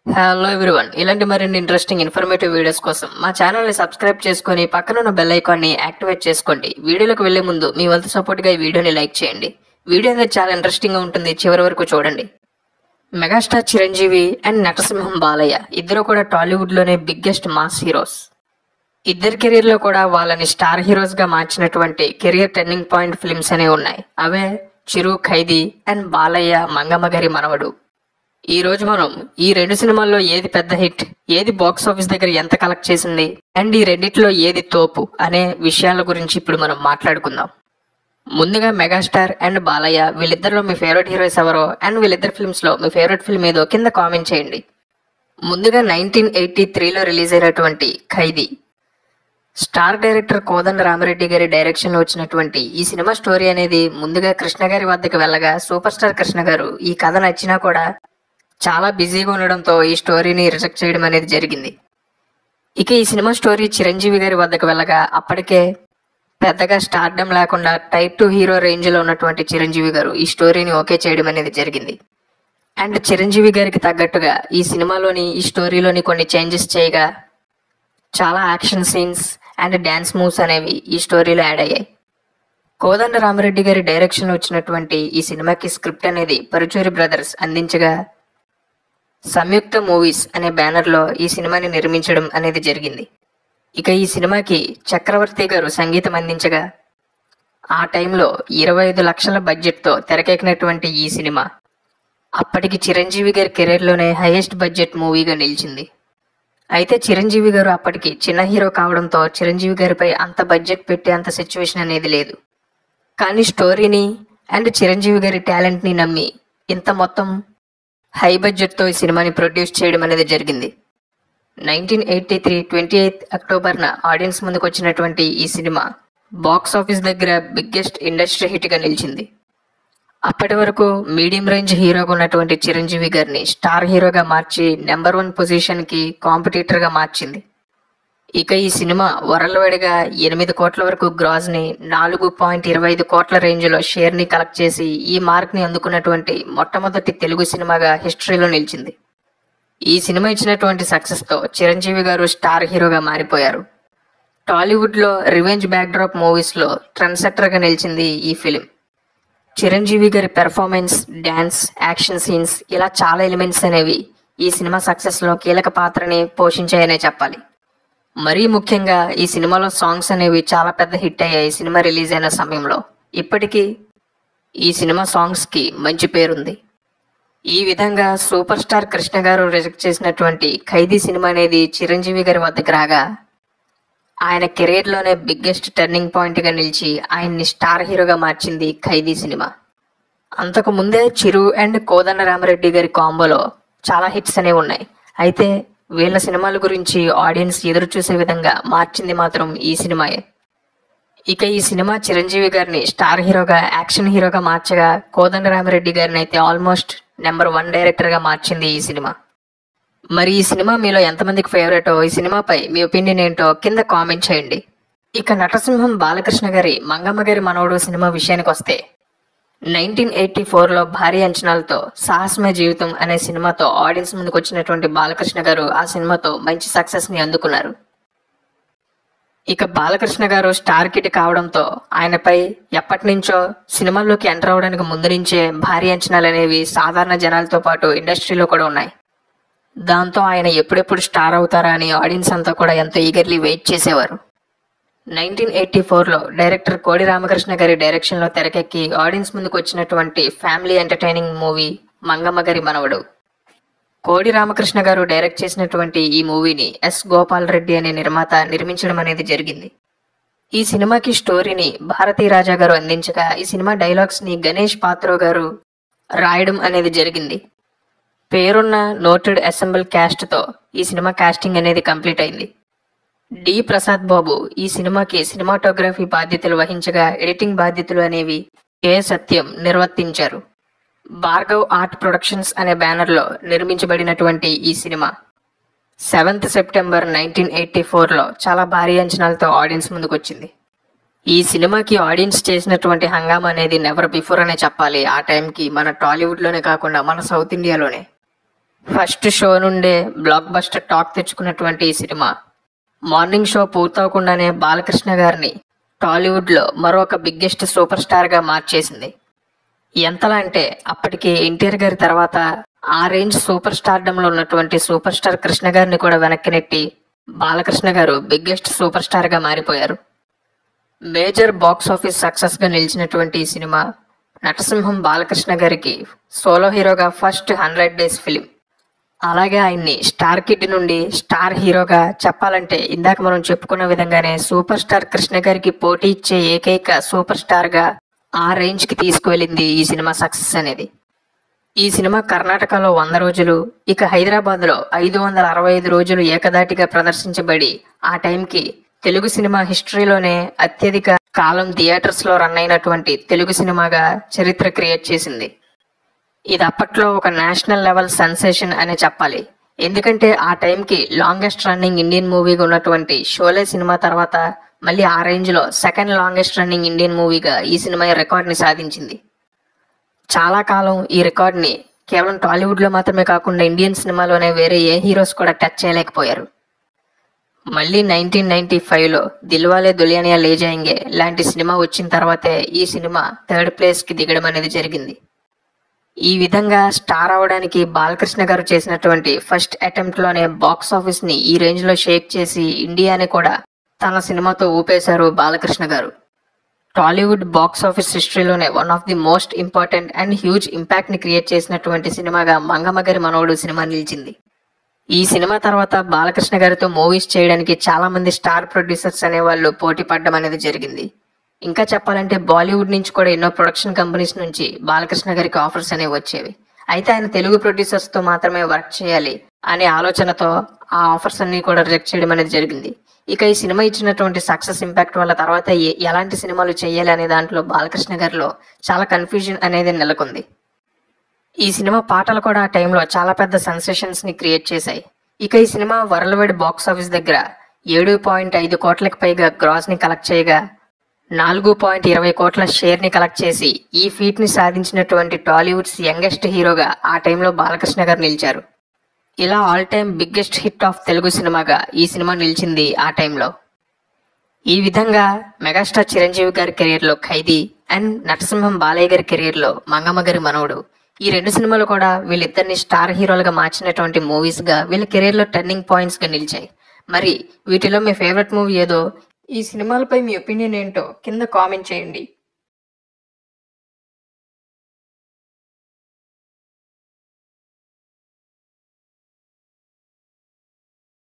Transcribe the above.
Hello everyone, ఇలాంటి మరిన్ని interesting informative videos కోసం మా ఛానల్ని సబ్స్క్రైబ్ చేసుకొని పక్కనున్న బెల్ ఐకాన్ని యాక్టివేట్ చేసుకోండి. వీడియోలోకి వెళ్లే ముందు మీ వంతు సపోర్ట్గా ఈ వీడియోని లైక్ చేయండి. వీడియో అనేది చాలా ఇంట్రెస్టింగ్గా ఉంటుంది, చివరి వరకు చూడండి. మెగాస్టార్ చిరంజీవి అండ్ నటసింహం బాలయ్య ఇద్దరు కూడా టాలీవుడ్లోనే బిగ్గెస్ట్ మాస్ హీరోస్. ఇద్దరి కెరీర్లో కూడా వాళ్ళని స్టార్ హీరోస్గా మార్చినటువంటి కెరియర్ టర్నింగ్ పాయింట్ ఫిల్మ్స్ అనేవి ఉన్నాయి. అవే చిరు, ఖైదీ అండ్ బాలయ్య మంగమ్మ గారి మనవడు. ఈ రోజు మనం ఈ రెండు సినిమాల్లో ఏది పెద్ద హిట్, ఏది బాక్స్ ఆఫీస్ దగ్గర ఎంత కలెక్ట్ చేసింది అండ్ ఈ రెండిట్లో ఏది తోపు అనే విషయాల గురించి ఇప్పుడు మనం మాట్లాడుకుందాం. ముందుగా మెగాస్టార్ అండ్ బాలయ్య, వీళ్ళిద్దరిలో మీ ఫేవరెట్ హీరోస్ ఎవరో అండ్ వీళ్ళిద్దరు ఫిల్మ్స్ లో మీ ఫేవరెట్ ఫిల్మ్ ఏదో కింద కామెంట్ చేయండి. ముందుగా 1983లో రిలీజ్ అయినటువంటి ఖైదీ. స్టార్ డైరెక్టర్ కోదండ రామిరెడ్డి గారి డైరెక్షన్ లో వచ్చినటువంటి ఈ సినిమా స్టోరీ అనేది ముందుగా కృష్ణ గారి వద్దకు వెళ్ళగా సూపర్ స్టార్ కృష్ణ గారు ఈ కథ నచ్చినా కూడా చాలా బిజీగా ఉండడంతో ఈ స్టోరీని రిజెక్ట్ చేయడం అనేది జరిగింది. ఇక ఈ సినిమా స్టోరీ చిరంజీవి గారి వద్దకు వెళ్ళగా అప్పటికే పెద్దగా స్టార్డమ్ లేకుండా టైప్ 2 హీరో రేంజ్ లో ఉన్నటువంటి చిరంజీవి గారు ఈ స్టోరీని ఓకే చేయడం అనేది జరిగింది. అండ్ చిరంజీవి గారికి తగ్గట్టుగా ఈ సినిమాలోని ఈ స్టోరీలోని కొన్ని చేంజెస్ చేయగా చాలా action scenes and dance moves అనేవి ఈ స్టోరీలో యాడ్ అయ్యాయి. కోదండ రామిరెడ్డి గారి డైరెక్షన్ వచ్చినటువంటి ఈ సినిమాకి స్క్రిప్ట్ అనేది పరుచూరి బ్రదర్స్ అందించగా సంయుక్త మూవీస్ అనే బ్యానర్లో ఈ సినిమాని నిర్మించడం అనేది జరిగింది. ఇక ఈ సినిమాకి చక్రవర్తి గారు సంగీతం అందించగా ఆ టైంలో 25 లక్షల బడ్జెట్తో తెరకెక్కినటువంటి ఈ సినిమా అప్పటికి చిరంజీవి గారి కెరీర్లోనే హైయెస్ట్ బడ్జెట్ మూవీగా నిలిచింది. అయితే చిరంజీవి గారు అప్పటికి చిన్న హీరో కావడంతో చిరంజీవి గారిపై అంత బడ్జెట్ పెట్టే అంత సిచ్యువేషన్ అనేది లేదు. కానీ స్టోరీని అండ్ చిరంజీవి గారి టాలెంట్ని నమ్మి ఇంత మొత్తం హై బడ్జెట్తో ఈ సినిమాని ప్రొడ్యూస్ చేయడం అనేది జరిగింది. 1983 28 అక్టోబర్న ఆడియన్స్ ముందుకు వచ్చినటువంటి ఈ సినిమా బాక్స్ ఆఫీస్ దగ్గర బిగ్గెస్ట్ ఇండస్ట్రీ హిట్గా నిలిచింది. అప్పటి వరకు మీడియం రేంజ్ హీరోగా ఉన్నటువంటి చిరంజీవి గారిని స్టార్ హీరోగా మార్చి నెంబర్ 1 పొజిషన్కి కాంపిటీటర్గా మార్చింది. ఇక ఈ సినిమా వరల్డ్ వైడ్గా 8 కోట్ల వరకు గ్రాస్ని 4.25 కోట్ల రేంజ్లో షేర్ని కలెక్ట్ చేసి ఈ మార్క్ని అందుకున్నటువంటి మొట్టమొదటి తెలుగు సినిమాగా హిస్టరీలో నిలిచింది. ఈ సినిమా ఇచ్చినటువంటి సక్సెస్తో చిరంజీవి గారు స్టార్ హీరోగా మారిపోయారు. టాలీవుడ్లో రివెంజ్ బ్యాక్డ్రాప్ మూవీస్లో ట్రెండ్ సెట్టర్గా నిలిచింది ఈ ఫిలిం. చిరంజీవి గారి పెర్ఫార్మెన్స్, డ్యాన్స్, యాక్షన్ సీన్స్ ఇలా చాలా ఎలిమెంట్స్ అనేవి ఈ సినిమా సక్సెస్లో కీలక పాత్రని పోషించాయనే చెప్పాలి. మరీ ముఖ్యంగా ఈ సినిమాలో సాంగ్స్ అనేవి చాలా పెద్ద హిట్ అయ్యాయి. సినిమా రిలీజ్ అయిన సమయంలో ఇప్పటికీ ఈ సినిమా సాంగ్స్కి మంచి పేరుంది. ఈ విధంగా సూపర్ స్టార్ కృష్ణ గారు రిజెక్ట్ చేసినటువంటి ఖైదీ సినిమా అనేది చిరంజీవి గారి వద్దకు రాగా ఆయన కెరీర్లోనే బిగ్గెస్ట్ టర్నింగ్ పాయింట్గా నిలిచి ఆయన్ని స్టార్ హీరోగా మార్చింది ఖైదీ సినిమా. అంతకు ముందే చిరు అండ్ కోదండ రామిరెడ్డి గారి కాంబోలో చాలా హిట్స్ అనేవి ఉన్నాయి. అయితే వీళ్ళ సినిమాల గురించి ఆడియన్స్ ఎదురు చూసే విధంగా మార్చింది మాత్రం ఈ సినిమాయే. ఇక ఈ సినిమా చిరంజీవి గారిని స్టార్ హీరోగా, యాక్షన్ హీరోగా మార్చగా కోదండ రామిరెడ్డి గారిని అయితే ఆల్మోస్ట్ నెంబర్ 1 డైరెక్టర్గా మార్చింది ఈ సినిమా. మరి ఈ సినిమా మీలో ఎంతమందికి ఫేవరెటో, ఈ సినిమాపై మీ ఒపీనియన్ ఏంటో కింద కామెంట్ చేయండి. ఇక నటసింహం బాలకృష్ణ గారి మంగమ్మ గారి మనవడు సినిమా విషయానికి వస్తే 1984లో భారీ అంచనాలతో సాహసమే జీవితం అనే సినిమాతో ఆడియన్స్ ముందుకు వచ్చినటువంటి బాలకృష్ణ గారు ఆ సినిమాతో మంచి సక్సెస్ని అందుకున్నారు. ఇక బాలకృష్ణ గారు స్టార్ కిడ్ కావడంతో ఆయనపై ఎప్పటి నుంచో సినిమాల్లోకి ఎంటర్ అవడానికి ముందు నుంచే భారీ అంచనాలు అనేవి సాధారణ జనాలతో పాటు ఇండస్ట్రీలో కూడా ఉన్నాయి. దాంతో ఆయన ఎప్పుడెప్పుడు స్టార్ అవుతారా అని ఆడియన్స్ అంతా కూడా ఎంతో ఈగర్లీ వెయిట్ చేసేవారు. 1984లో డైరెక్టర్ కోడి రామకృష్ణ గారి డైరెక్షన్లో తెరకెక్కి ఆడియన్స్ ముందుకు వచ్చినటువంటి family entertaining movie Mangamma Gari మనవడు. కోడి రామకృష్ణ గారు డైరెక్ట్ చేసినటువంటి ఈ మూవీని ఎస్ గోపాల్ రెడ్డి అనే నిర్మాత నిర్మించడం అనేది జరిగింది. ఈ సినిమాకి స్టోరీని భారతీ రాజా గారు అందించగా ఈ సినిమా డైలాగ్స్ని గణేష్ పాత్రో గారు రాయడం అనేది జరిగింది. పేరున్న నోటెడ్ అసెంబుల్ క్యాస్ట్తో ఈ సినిమా కాస్టింగ్ అనేది కంప్లీట్ అయింది. డి ప్రసాద్ బాబు ఈ సినిమాకి సినిమాటోగ్రఫీ బాధ్యతలు వహించగా ఎడిటింగ్ బాధ్యతలు అనేవి కె సత్యం నిర్వర్తించారు. భార్గవ్ ఆర్ట్ ప్రొడక్షన్స్ అనే బ్యానర్లో నిర్మించబడినటువంటి ఈ సినిమా 7th సెప్టెంబర్ 1984లో చాలా భారీ అంచనాలతో ఆడియన్స్ ముందుకు వచ్చింది. ఈ సినిమాకి ఆడియన్స్ చేసినటువంటి హంగామా అనేది నెవర్ బిఫోర్ అనే చెప్పాలి. ఆ టైంకి మన టాలీవుడ్లోనే కాకుండా మన సౌత్ ఇండియాలోనే ఫస్ట్ షో నుండే బ్లాక్ బస్టర్ టాక్ తెచ్చుకున్నటువంటి ఈ సినిమా మార్నింగ్ షో పూర్తవకుండానే బాలకృష్ణ గారిని టాలీవుడ్లో మరొక బిగ్గెస్ట్ సూపర్ స్టార్గా మార్చేసింది. ఎంతలా అంటే అప్పటికి ఎన్టీఆర్ గారి తర్వాత ఆ రేంజ్ సూపర్ స్టార్డంలో ఉన్నటువంటి సూపర్ స్టార్ కృష్ణ గారిని కూడా వెనక్కి నెట్టి బాలకృష్ణ గారు బిగ్గెస్ట్ సూపర్ స్టార్గా మారిపోయారు. మేజర్ బాక్స్ ఆఫీస్ సక్సెస్గా నిలిచినటువంటి ఈ సినిమా నటసింహం బాలకృష్ణ గారికి సోలో హీరోగా ఫస్ట్ 100 డేస్ ఫిలిం. అలాగే ఆయన్ని స్టార్ కిడ్ నుండి స్టార్ హీరోగా చెప్పాలంటే ఇందాక మనం చెప్పుకున్న విధంగానే సూపర్ స్టార్ కృష్ణ గారికి పోటీ ఇచ్చే ఏకైక సూపర్ స్టార్గా ఆ రేంజ్కి తీసుకువెళ్ళింది ఈ సినిమా సక్సెస్ అనేది. ఈ సినిమా కర్ణాటకలో 100 రోజులు, ఇక హైదరాబాద్లో 565 రోజులు ఏకదాటిగా ప్రదర్శించబడి ఆ టైంకి తెలుగు సినిమా హిస్టరీలోనే అత్యధిక కాలం థియేటర్స్లో రన్ అయినటువంటి తెలుగు సినిమాగా చరిత్ర క్రియేట్ చేసింది. ఇది అప్పట్లో ఒక నేషనల్ లెవెల్ సెన్సేషన్ అనే చెప్పాలి. ఎందుకంటే ఆ టైంకి లాంగెస్ట్ రన్నింగ్ ఇండియన్ మూవీగా ఉన్నటువంటి షోలే సినిమా తర్వాత మళ్ళీ ఆ రేంజ్లో సెకండ్ లాంగెస్ట్ రన్నింగ్ ఇండియన్ మూవీగా ఈ సినిమా రికార్డ్ని సాధించింది. చాలా కాలం ఈ రికార్డ్ని కేవలం టాలీవుడ్లో మాత్రమే కాకుండా ఇండియన్ సినిమాలోనే వేరే ఏ హీరోస్ కూడా టచ్ చేయలేకపోయారు. మళ్ళీ 1995లో దిల్వాలే దుల్హనియా లే జాయేంగే లాంటి సినిమా వచ్చిన తర్వాతే ఈ సినిమా 3rd ప్లేస్కి దిగడం అనేది జరిగింది. ఈ విధంగా స్టార్ అవడానికి బాలకృష్ణ గారు చేసినటువంటి ఫస్ట్ అటెంప్ట్లోనే బాక్స్ ఆఫీస్ని ఈ రేంజ్లో షేక్ చేసి ఇండియాని కూడా తన సినిమాతో ఊపేశారు Balakrishna garu. Tollywood box office హిస్టరీలోనే one of the most important and huge ఇంపాక్ట్ని క్రియేట్ చేసినటువంటి సినిమాగా మంగమ్మగారి మనవడు సినిమా నిలిచింది. ఈ సినిమా తర్వాత బాలకృష్ణ గారితో మూవీస్ చేయడానికి చాలా మంది స్టార్ ప్రొడ్యూసర్స్ అనేవాళ్ళు పోటీ పడడం అనేది జరిగింది. ఇంకా చెప్పాలంటే బాలీవుడ్ నుంచి కూడా ఎన్నో ప్రొడక్షన్ కంపెనీస్ నుంచి బాలకృష్ణ గారికి ఆఫర్స్ అనేవి వచ్చేవి. అయితే ఆయన తెలుగు ప్రొడ్యూసర్స్తో మాత్రమే వర్క్ చేయాలి అనే ఆలోచనతో ఆ ఆఫర్స్ అన్ని కూడా రిజెక్ట్ చేయడం అనేది జరిగింది. ఇక ఈ సినిమా ఇచ్చినటువంటి సక్సెస్ ఇంపాక్ట్ వల్ల తర్వాత ఎలాంటి సినిమాలు చేయాలి అనే దాంట్లో బాలకృష్ణ గారిలో చాలా కన్ఫ్యూజన్ అనేది నెలకొంది. ఈ సినిమా పాటలు కూడా ఆ టైంలో చాలా పెద్ద సెన్సేషన్స్ని క్రియేట్ చేశాయి. ఇక ఈ cinema world wide box office దగ్గర 7.5 కోట్లకు పైగా గ్రాస్ని కలెక్ట్ చేయగా 4.20 కోట్ల షేర్ని కలెక్ట్ చేసి ఈ ఫీట్ని సాధించినటువంటి టాలీవుడ్స్ యంగెస్ట్ హీరోగా ఆ టైంలో బాలకృష్ణ గారు నిలిచారు. ఇలా all time biggest hit of Telugu సినిమాగా ఈ సినిమా నిలిచింది ఆ టైంలో. ఈ విధంగా మెగాస్టార్ చిరంజీవి గారి కెరీర్లో ఖైదీ అండ్ నటసింహం బాలయ్య గారి కెరీర్లో మంగమ్మ గారి మనవడు, ఈ 2 సినిమాలు కూడా వీళ్ళిద్దరిని స్టార్ హీరోలుగా మార్చినటువంటి మూవీస్గా వీళ్ళ కెరీర్లో టర్నింగ్ పాయింట్స్గా నిలిచాయి. మరి వీటిలో మీ ఫేవరెట్ మూవీ ఏదో, ఈ సినిమాలపై మీ ఒపీనియన్ ఏంటో కింద కామెంట్ చేయండి.